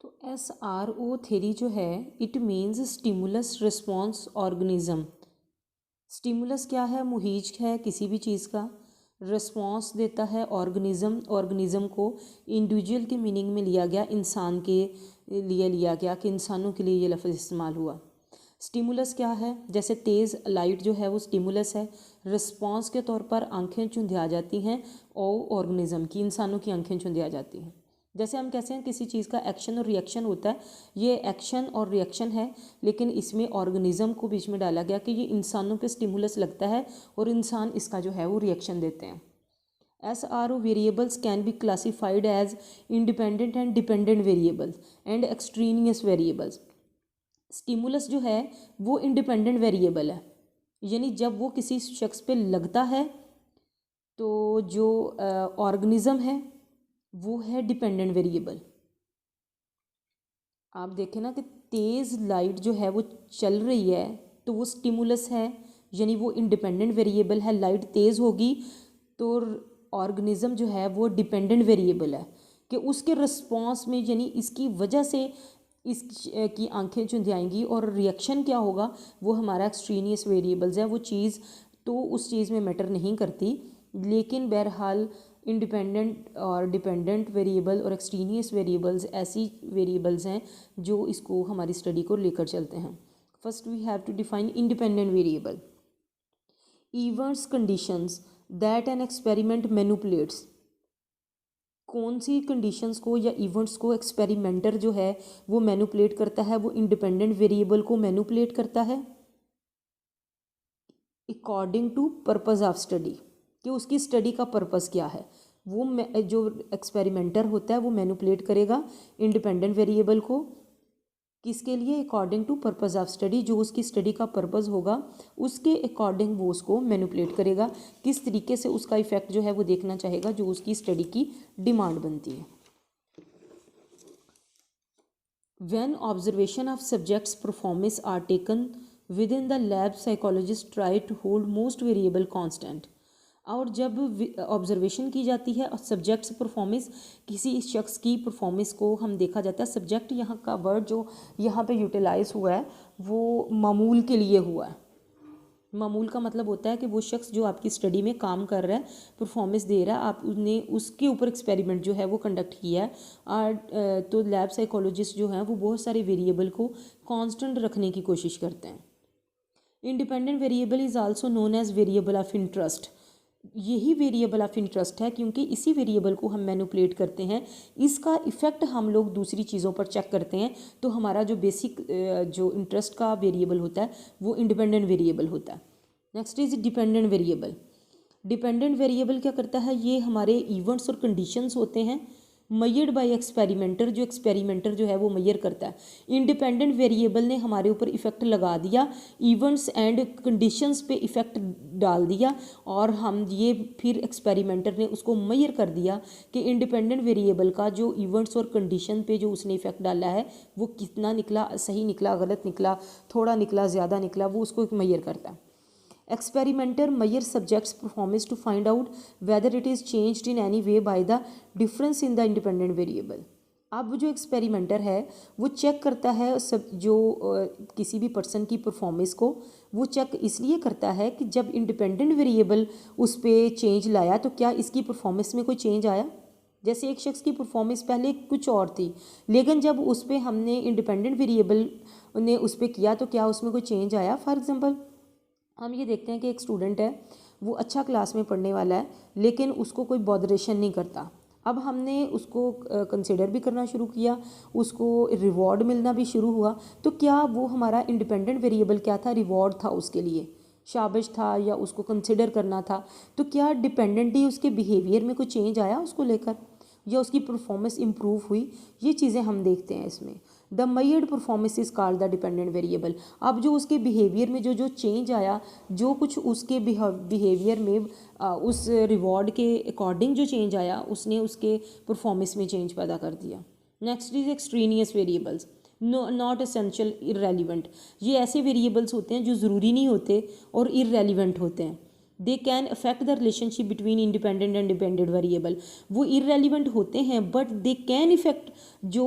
तो SRO theory जो है it means stimulus response organism. Stimulus क्या है? मुहीज है किसी भी चीज़ का। रिस्पॉन्स देता है ऑर्गेनिज्म। ऑर्गेनिज्म को इंडिविजुअल के मीनिंग में लिया गया, इंसान के लिए लिया गया कि इंसानों के लिए ये लफ्ज़ इस्तेमाल हुआ। स्टिमुलस क्या है? जैसे तेज़ लाइट जो है वो स्टिमुलस है। रिस्पॉन्स के तौर पर आंखें चुंधिया जाती हैं और ऑर्गेनिज्म की, इंसानों की आंखें चुंधिया जाती हैं। जैसे हम कहते हैं किसी चीज़ का एक्शन और रिएक्शन होता है, ये एक्शन और रिएक्शन है, लेकिन इसमें ऑर्गेनिज्म को बीच में डाला गया कि ये इंसानों पे स्टिमुलस लगता है और इंसान इसका जो है वो रिएक्शन देते हैं। SRO variables can be classified as independent and dependent variables and extraneous variables. Stimulus जो है वो इंडिपेंडेंट वेरिएबल है, यानी जब वो किसी शख्स पे लगता है तो जो ऑर्गेनिज्म है वो है डिपेंडेंट वेरिएबल। आप देखें ना कि तेज़ लाइट जो है वो चल रही है तो वो स्टिमुलस है, यानी वो इंडिपेंडेंट वेरिएबल है। लाइट तेज़ होगी तो ऑर्गेनिज्म जो है वो डिपेंडेंट वेरिएबल है कि उसके रिस्पॉन्स में, यानी इसकी वजह से इसकी आंखें चुंधियाएंगी और रिएक्शन क्या होगा वो हमारा एक्सट्रेनियस वेरिएबल्स है। वो चीज़ तो उस चीज़ में मैटर नहीं करती, लेकिन बहरहाल इंडिपेंडेंट और डिपेंडेंट वेरिएबल और एक्सट्रेनियस वेरिएबल्स ऐसी वेरिएबल्स हैं जो इसको हमारी स्टडी को लेकर चलते हैं। First we have to define independent variable. Events conditions that an experiment manipulates. कौन सी कंडीशंस को या इवेंट्स को एक्सपेरिमेंटर जो है वो मैनिपुलेट करता है? वो इंडिपेंडेंट वेरिएबल को मैनिपुलेट करता है according to purpose of study, कि उसकी स्टडी का पर्पस क्या है। वो जो एक्सपेरिमेंटर होता है वो मैनिपुलेट करेगा इंडिपेंडेंट वेरिएबल को, किसके लिए? According to purpose of study, जो उसकी स्टडी का पर्पस होगा उसके अकॉर्डिंग वो उसको मैनिपुलेट करेगा। किस तरीके से उसका इफेक्ट जो है वो देखना चाहेगा, जो उसकी स्टडी की डिमांड बनती है। When observation of subjects' performance are taken within the lab, psychologists try to hold most variable constant. और जब ऑब्जर्वेशन की जाती है और सब्जेक्ट्स परफॉर्मेंस, किसी शख्स की परफॉर्मेंस को हम देखा जाता है। सब्जेक्ट यहाँ का वर्ड जो यहाँ पे यूटिलाइज हुआ है वो मामूल के लिए हुआ है। मामूल का मतलब होता है कि वो शख्स जो आपकी स्टडी में काम कर रहा है, परफॉर्मेंस दे रहा है, आपने उसके ऊपर एक्सपेरिमेंट जो है वो कंडक्ट किया है। और तो लैब साइकोलॉजिस्ट जो हैं वो बहुत सारे वेरिएबल को कांस्टेंट रखने की कोशिश करते हैं। Independent variable is also known as variable of interest. यही वेरिएबल ऑफ इंटरेस्ट है क्योंकि इसी वेरिएबल को हम मैनिपुलेट करते हैं, इसका इफ़ेक्ट हम लोग दूसरी चीज़ों पर चेक करते हैं। तो हमारा जो बेसिक जो इंटरेस्ट का वेरिएबल होता है वो इंडिपेंडेंट वेरिएबल होता है। Next is dependent variable. Dependent variable क्या करता है? ये हमारे इवेंट्स और कंडीशंस होते हैं मयर्ड बाय एक्सपेरिमेंटर, जो एक्सपेरिमेंटर जो है वो मयर करता है। इंडिपेंडेंट वेरिएबल ने हमारे ऊपर इफ़ेक्ट लगा दिया, इवेंट्स एंड कंडीशंस पे इफ़ेक्ट डाल दिया, और हम ये फिर एक्सपेरिमेंटर ने उसको मयर कर दिया कि इंडिपेंडेंट वेरिएबल का जो इवेंट्स और कंडीशन पे जो उसने इफ़ेक्ट डाला है वो कितना निकला, सही निकला, गलत निकला, थोड़ा निकला, ज़्यादा निकला, वो उसको मयर करता है। Experimenter measure subjects' performance to find out whether it is changed in any way by the difference in the independent variable. अब जो एक्सपेरिमेंटर है वो चेक करता है सब जो किसी भी पर्सन की परफॉर्मेंस को, वो चेक इसलिए करता है कि जब इंडिपेंडेंट वेरिएबल उस पर चेंज लाया तो क्या इसकी परफॉर्मेंस में कोई चेंज आया। जैसे एक शख्स की परफॉर्मेंस पहले कुछ और थी, लेकिन जब उस पर हमने इंडिपेंडेंट वेरिएबल ने उस पर किया तो क्या उसमें कोई चेंज आया। फॉर एग्जांपल हम ये देखते हैं कि एक स्टूडेंट है, वो अच्छा क्लास में पढ़ने वाला है, लेकिन उसको कोई बॉदरेशन नहीं करता। अब हमने उसको कंसिडर भी करना शुरू किया, उसको रिवॉर्ड मिलना भी शुरू हुआ, तो क्या वो हमारा इंडिपेंडेंट वेरिएबल क्या था? रिवॉर्ड था उसके लिए, शाबाश था, या उसको कंसिडर करना था। तो क्या डिपेंडेंटली उसके बिहेवियर में कोई चेंज आया उसको लेकर, या उसकी परफॉर्मेंस इम्प्रूव हुई? ये चीज़ें हम देखते हैं इसमें। The measured performance is called the dependent variable. अब जो उसके बिहेवियर में जो चेंज आया, जो कुछ उसके बिहेवियर में उस रिवॉर्ड के अकॉर्डिंग जो चेंज आया, उसने उसके परफॉर्मेंस में चेंज पैदा कर दिया। Next is extraneous variables, not essential, irrelevant. ये ऐसे वेरिएबल्स होते हैं जो ज़रूरी नहीं होते और इररेलीवेंट होते हैं। They can affect the relationship between independent and dependent variable. वो इररेलीवेंट होते हैं बट दे कैन इफेक्ट जो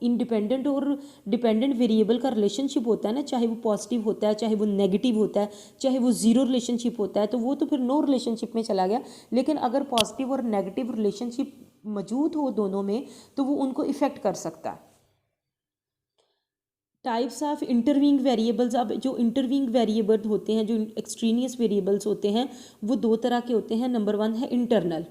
इंडिपेंडेंट और डिपेंडेंट वेरिएबल का रिलेशनशिप होता है ना, चाहे वो पॉजिटिव होता है, चाहे वो नेगेटिव होता है, चाहे वो जीरो रिलेशनशिप होता है, तो वो तो फिर नो रिलेशनशिप में चला गया। लेकिन अगर पॉजिटिव और नेगेटिव रिलेशनशिप मौजूद हो दोनों में तो वो उनको इफेक्ट कर सकता है। Types of intervening variables. अब जो इंटरविंग वेरिएबल होते हैं, जो एक्सट्रीनियस वेरिएबल्स होते हैं, वो दो तरह के होते हैं। नंबर वन है इंटरनल,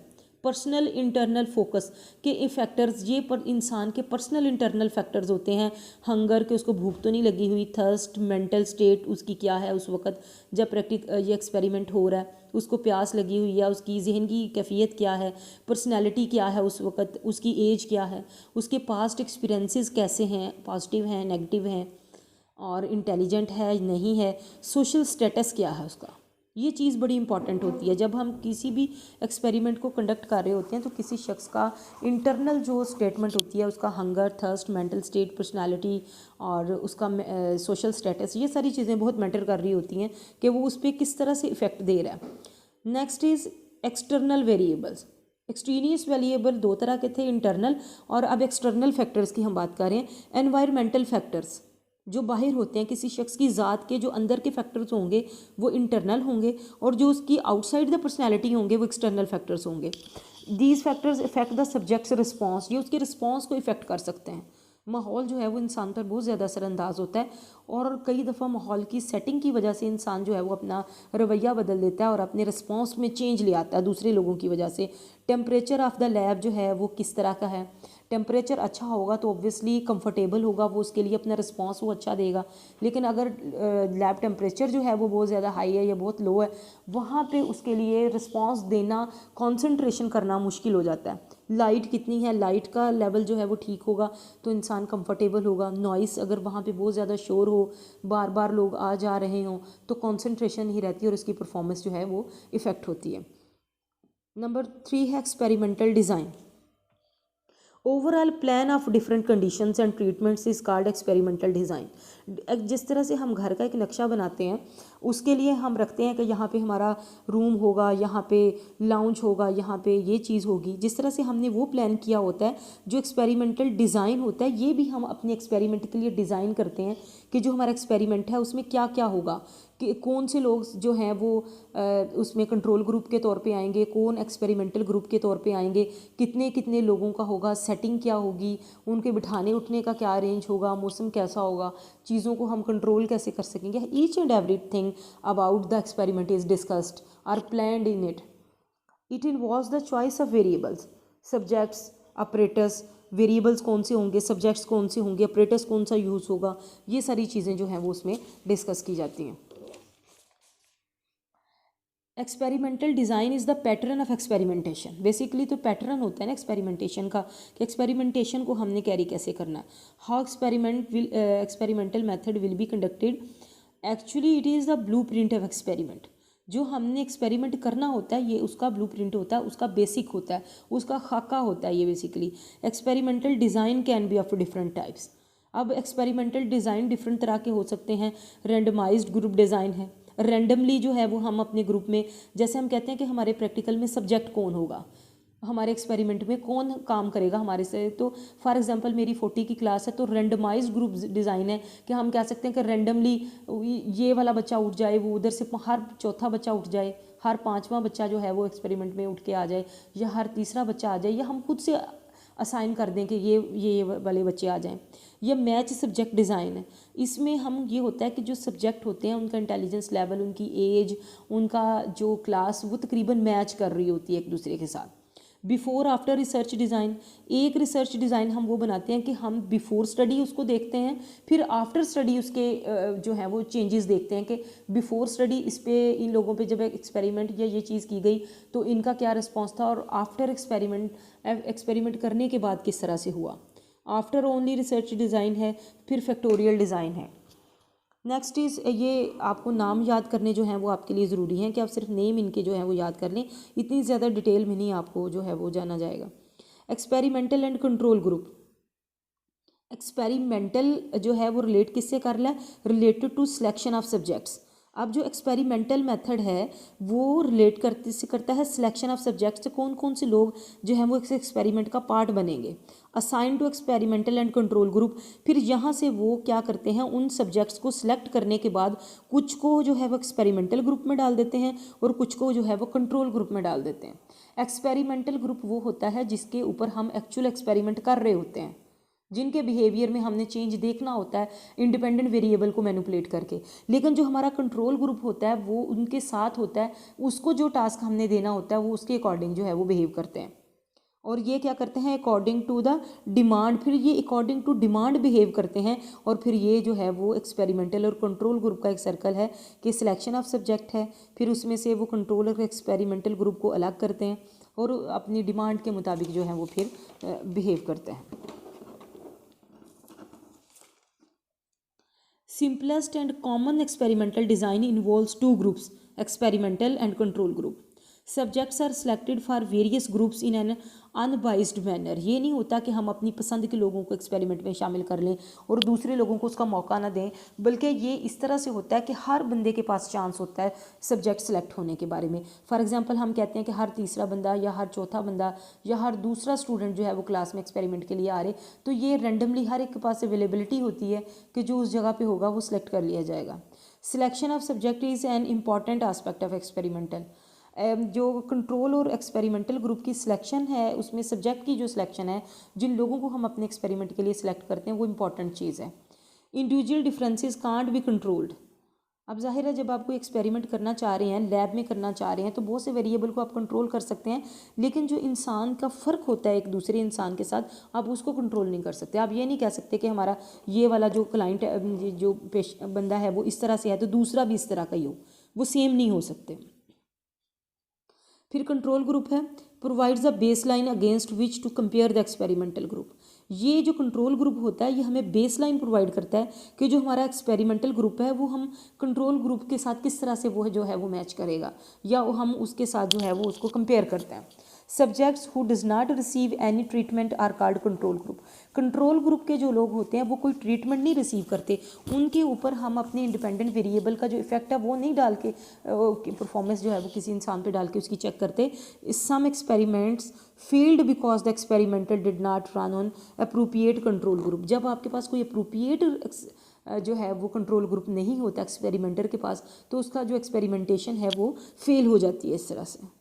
पर्सनल इंटरनल फोकस के फैक्टर्स। ये पर इंसान के पर्सनल इंटरनल फैक्टर्स होते हैं। हंगर के, उसको भूख तो नहीं लगी हुई, थर्स्ट, मेंटल स्टेट उसकी क्या है उस वक्त जब ये एक्सपेरिमेंट हो रहा है, उसको प्यास लगी हुई है, उसकी जहन की कैफियत क्या है, पर्सनैलिटी क्या है उस वक्त, उसकी एज क्या है, उसके पास्ट एक्सपीरियंसेस कैसे हैं, पॉजिटिव हैं, नेगेटिव हैं, और इंटेलिजेंट है नहीं है, सोशल स्टेटस क्या है उसका। ये चीज़ बड़ी इंपॉर्टेंट होती है जब हम किसी भी एक्सपेरिमेंट को कंडक्ट कर रहे होते हैं। तो किसी शख्स का इंटरनल जो स्टेटमेंट होती है, उसका hunger, thirst, mental state, personality और उसका सोशल स्टेटस, ये सारी चीज़ें बहुत मैटर कर रही होती हैं कि वो उस पर किस तरह से इफ़ेक्ट दे रहा है। Next is external variables. Extraneous variable दो तरह के थे, इंटरनल, और अब एक्सटर्नल फैक्टर्स की हम बात कर रहे हैं। एनवायरमेंटल फैक्टर्स जो बाहर होते हैं, किसी शख्स की ज़ात के जो अंदर के फैक्टर्स होंगे वो इंटरनल होंगे, और जो उसकी आउटसाइड द पर्सनैलिटी होंगे वो एक्सटर्नल फैक्टर्स होंगे। These factors effect the subjects response. ये उसके रिस्पॉन्स को इफेक्ट कर सकते हैं। माहौल जो है वो इंसान पर बहुत ज़्यादा असरअंदाज होता है, और कई दफ़ा माहौल की सेटिंग की वजह से इंसान जो है वो अपना रवैया बदल देता है और अपने रिस्पॉन्स में चेंज ले आता है दूसरे लोगों की वजह से। टेम्परेचर ऑफ़ द लैब जो है वो किस तरह का है, टेम्परेचर अच्छा होगा तो ऑब्वियसली कंफर्टेबल होगा, वो उसके लिए अपना रिस्पॉन्स वो अच्छा देगा। लेकिन अगर लैब टेम्परेचर जो है वो बहुत ज़्यादा हाई है या बहुत लो है, वहाँ पे उसके लिए रिस्पॉन्स देना, कंसंट्रेशन करना मुश्किल हो जाता है। लाइट कितनी है, लाइट का लेवल जो है वो ठीक होगा तो इंसान कंफर्टेबल होगा। नॉइस अगर वहाँ पे बहुत ज़्यादा शोर हो, बार बार लोग आ जा रहे हों, तो कंसंट्रेशन नहीं रहती और उसकी परफॉर्मेंस जो है वो इफ़ेक्ट होती है। नंबर 3 है experimental design. Overall plan of different conditions and treatments is called experimental design. जिस तरह से हम घर का एक नक्शा बनाते हैं, उसके लिए हम रखते हैं कि यहाँ पे हमारा रूम होगा, यहाँ पे लाउंज होगा, यहाँ पे ये चीज़ होगी। जिस तरह से हमने वो प्लान किया होता है, जो एक्सपेरिमेंटल डिज़ाइन होता है, ये भी हम अपने एक्सपेरिमेंट के लिए डिज़ाइन करते हैं कि जो हमारा एक्सपेरिमेंट है उसमें क्या क्या होगा, कि कौन से लोग जो हैं वो उसमें कंट्रोल ग्रुप के तौर पे आएंगे, कौन एक्सपेरिमेंटल ग्रुप के तौर पे आएंगे, कितने कितने लोगों का होगा, सेटिंग क्या होगी, उनके बिठाने उठने का क्या अरेंज होगा, मौसम कैसा होगा, चीज़ों को हम कंट्रोल कैसे कर सकेंगे। Each and everything about the experiment is discussed or planned in it. It involves the choice of variables, subjects, operators. Variables कौन से होंगे, सब्जेक्ट्स कौन से होंगे, ऑपरेटर्स कौन सा यूज़ होगा, ये सारी चीज़ें जो हैं वो उसमें डिस्कस की जाती हैं। Experimental design is the pattern of experimentation. Basically तो पैटर्न होता है ना एक्सपेरिमेंटेशन का, कि एक्सपेरिमेंटेशन को हमने कैरी कैसे करना है। How experimental method will be conducted. Actually it is the blue print of experiment. जो हमने एक्सपेरिमेंट करना होता है ये उसका ब्लू प्रिंट होता है, उसका बेसिक होता है, उसका खाका होता है ये basically. Experimental design can be of different types. अब एक्सपेरिमेंटल डिज़ाइन डिफरेंट तरह के हो सकते हैं। रैंडमाइज्ड ग्रुप डिज़ाइन है, रैंडमली जो है वो हम अपने ग्रुप में, जैसे हम कहते हैं कि हमारे प्रैक्टिकल में सब्जेक्ट कौन होगा, हमारे एक्सपेरिमेंट में कौन काम करेगा हमारे से। तो फॉर एग्जांपल मेरी 40 की क्लास है, तो रैंडमाइज्ड ग्रुप डिज़ाइन है कि हम कह सकते हैं कि रैंडमली ये वाला बच्चा उठ जाए, वो उधर से हर चौथा बच्चा उठ जाए, हर पाँचवा बच्चा जो है वो एक्सपेरिमेंट में उठ के आ जाए, या हर तीसरा बच्चा आ जाए, या हम खुद से असाइन कर दें कि ये वाले बच्चे आ जाएं। ये मैच सब्जेक्ट डिज़ाइन है। इसमें हम ये होता है कि जो सब्जेक्ट होते हैं उनका इंटेलिजेंस लेवल, उनकी एज, उनका जो क्लास, वो तकरीबन मैच कर रही होती है एक दूसरे के साथ। बिफोर आफ्टर रिसर्च डिज़ाइन, एक रिसर्च डिज़ाइन हम वो बनाते हैं कि हम बिफोर स्टडी उसको देखते हैं, फिर आफ्टर स्टडी उसके जो है वो चेंजेस देखते हैं कि बिफोर स्टडी इस पे इन लोगों पे जब एक्सपेरिमेंट या ये चीज़ की गई तो इनका क्या रिस्पॉन्स था, और आफ्टर एक्सपेरिमेंट करने के बाद किस तरह से हुआ। आफ्टर ओनली रिसर्च डिज़ाइन है, फिर फैक्टोरियल डिज़ाइन है। नेक्स्ट इज़, ये आपको नाम याद करने जो हैं वो आपके लिए ज़रूरी हैं कि आप सिर्फ नेम इनके जो हैं वो याद कर लें, इतनी ज़्यादा डिटेल में नहीं आपको जो है वो जाना जाएगा। Experimental and control group. Experimental जो है वो रिलेट किससे कर रहा है, related to selection of subjects. अब जो एक्सपेरिमेंटल मेथड है वो रिलेट करता है सिलेक्शन ऑफ सब्जेक्ट्स, कौन कौन से लोग जो हैं वो इस एक्सपेरिमेंट का पार्ट बनेंगे, assign to experimental and control group. फिर यहाँ से वो क्या करते हैं, उन सब्जेक्ट्स को सिलेक्ट करने के बाद कुछ को जो है वो एक्सपेरिमेंटल ग्रुप में डाल देते हैं और कुछ को जो है वो कंट्रोल ग्रुप में डाल देते हैं। एक्सपेरिमेंटल ग्रुप वो होता है जिसके ऊपर हम एक्चुअल एक्सपेरिमेंट कर रहे होते हैं, जिनके बिहेवियर में हमने चेंज देखना होता है इंडिपेंडेंट वेरिएबल को मैनिपुलेट करके। लेकिन जो हमारा कंट्रोल ग्रुप होता है वो उनके साथ होता है, उसको जो टास्क हमने देना होता है वो उसके अकॉर्डिंग जो है वो बिहेव करते हैं। और ये क्या करते हैं, अकॉर्डिंग टू द डिमांड, फिर ये अकॉर्डिंग टू डिमांड बिहेव करते हैं। और फिर ये जो है वो एक्सपेरिमेंटल और कंट्रोल ग्रुप का एक सर्कल है कि सिलेक्शन ऑफ सब्जेक्ट है, फिर उसमें से वो कंट्रोल और एक्सपेरिमेंटल ग्रुप को अलग करते हैं और अपनी डिमांड के मुताबिक जो है वो फिर बिहेव करते हैं। Simplest and common experimental design involves two groups, experimental and control group. Subjects are selected for various groups in an unbiased manner. ये नहीं होता कि हम अपनी पसंद के लोगों को एक्सपेरिमेंट में शामिल कर लें और दूसरे लोगों को उसका मौका ना दें, बल्कि ये इस तरह से होता है कि हर बंदे के पास चांस होता है सब्जेक्ट सेलेक्ट होने के बारे में। फॉर एग्जांपल हम कहते हैं कि हर तीसरा बंदा या हर चौथा बंदा या हर दूसरा स्टूडेंट जो है वो क्लास में एक्सपेरिमेंट के लिए आ रहे, तो ये रेंडमली हर एक के पास अवेलेबिलिटी होती है कि जो उस जगह पर होगा वो सिलेक्ट कर लिया जाएगा। Selection of subject is an important aspect of experimental. जो कंट्रोल और एक्सपेरिमेंटल ग्रुप की सिलेक्शन है उसमें सब्जेक्ट की जो सिलेक्शन है, जिन लोगों को हम अपने एक्सपेरिमेंट के लिए सिलेक्ट करते हैं, वो इंपॉर्टेंट चीज़ है। Individual differences can't be controlled. अब जाहिर है जब आप कोई एक्सपेरिमेंट करना चाह रहे हैं, लैब में करना चाह रहे हैं, तो बहुत से वेरिएबल को आप कंट्रोल कर सकते हैं, लेकिन जो इंसान का फ़र्क होता है एक दूसरे इंसान के साथ, आप उसको कंट्रोल नहीं कर सकते। आप ये नहीं कह सकते कि हमारा ये वाला जो क्लाइंट है, जो बंदा है वो इस तरह से है तो दूसरा भी इस तरह का ही हो, वो सेम नहीं हो सकते। फिर कंट्रोल ग्रुप है, provides a base line against which to compare the experimental group. ये जो कंट्रोल ग्रुप होता है ये हमें बेस लाइन प्रोवाइड करता है कि जो हमारा एक्सपेरिमेंटल ग्रुप है वो हम कंट्रोल ग्रुप के साथ किस तरह से वो जो है वो मैच करेगा, या वो हम उसके साथ जो है वो उसको कंपेयर करते हैं। Subjects who does not receive any treatment are called control group. Control group के जो लोग होते हैं वो कोई ट्रीटमेंट नहीं रिसीव करते, उनके ऊपर हम अपने इंडिपेंडेंट वेरिएबल का जो इफेक्ट है वो नहीं डाल के परफॉर्मेंस जो है वो किसी इंसान पे डाल के उसकी चेक करते। Some experiments failed because the experimental did not run on appropriate control group. जब आपके पास कोई अप्रोप्रिएट जो है वो कंट्रोल ग्रुप नहीं होता एक्सपेरिमेंटर के पास, तो उसका जो एक्सपेरिमेंटेशन है वो फेल हो जाती है इस तरह से।